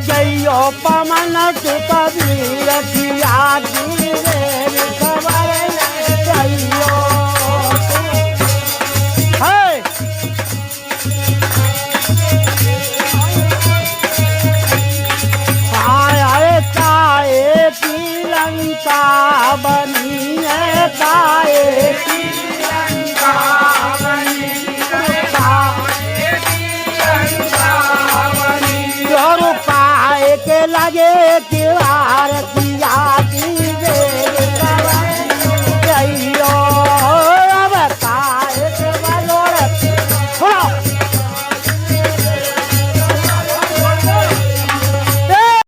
जइयो पवन तू कबीर किया रे खबर जइयो आए ताए की लंका बनी है ताए की लंका बनी के लगे कि